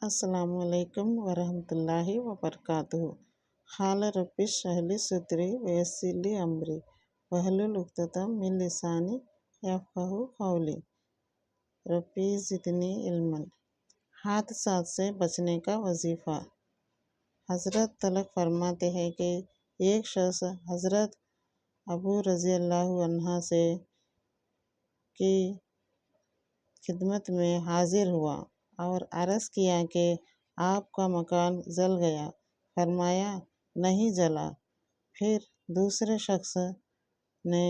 السلام علیکم ورحمۃ اللہ وبرکاتہ۔ قال رب اشرح لی صدری ویسر لی امری واحلل عقدۃ من لسانی یفقہوا قولی۔ ربی زدنی علما۔ حادثات سے بچنے کا وظیفہ۔ حضرت تلق فرماتے ہیں کہ ایک شخص حضرت ابو رضی اللہ عنہ سے کی خدمت میں حاضر ہوا اور عرض کیا کہ آپ کا مکان جل گیا۔ فرمایا نہیں جلا۔ پھر دوسرے شخص نے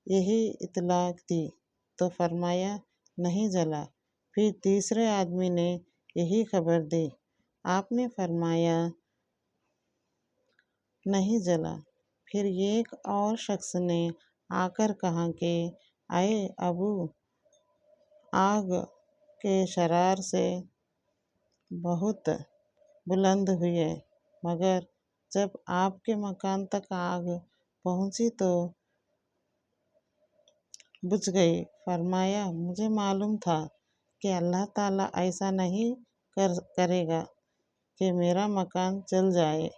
یہی اطلاع دی تو فرمایا نہیں جلا۔ پھر تیسرے آدمی نے یہی خبر دی، آپ نے فرمایا نہیں جلا۔ پھر ایک اور شخص نے آ کر کہا کہ اے ابو، آگ کے شرار سے بہت بلند ہوئے، مگر جب آپ کے مکان تک آگ پہنچی تو بجھ گئی۔ فرمایا مجھے معلوم تھا کہ اللہ تعالیٰ ایسا نہیں کرے گا کہ میرا مکان جل جائے،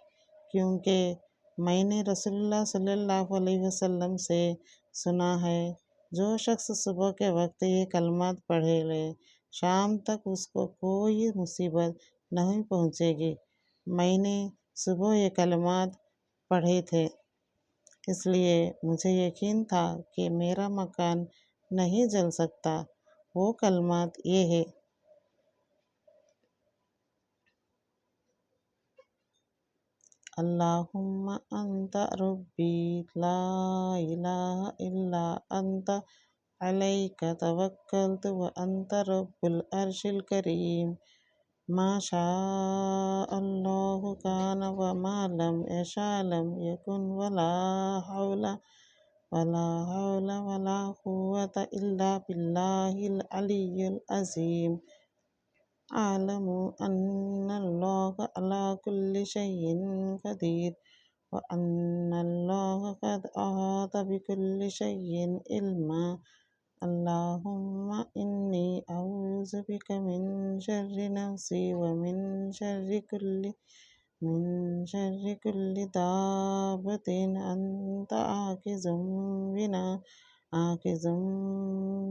کیونکہ میں نے رسول اللہ صلی اللہ علیہ وسلم سے سنا ہے، جو شخص صبح کے وقت یہ کلمات پڑھ لے، شام تک اس کو کوئی مصیبت نہیں پہنچے گی۔ میں نے صبح یہ کلمات پڑھے تھے، اس لیے مجھے یقین تھا کہ میرا مکان نہیں جل سکتا۔ وہ کلمات یہ ہیں: اللہم انت ربی لا الہ الا انت علیک توکلت وانت رب العرش الکریم ما شاء اللہ کان وما لم یشاء لم یکن ولا حول ولا قوة الا باللہ العلی العظیم۔ اعلم ان اللہ علی کل شیء قدیر وان اللہ قد احاط بکل شیء علما۔ اللہم انی اعوذ بک من شر نفسی ومن شر کل دابۃ انت آخذ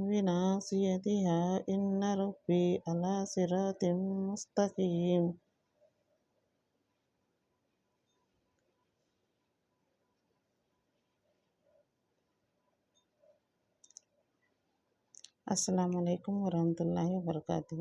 بناصیتہا ان ربی علی صراط مستقیم۔ السلام علیکم ورحمۃ اللہ وبرکاتہ۔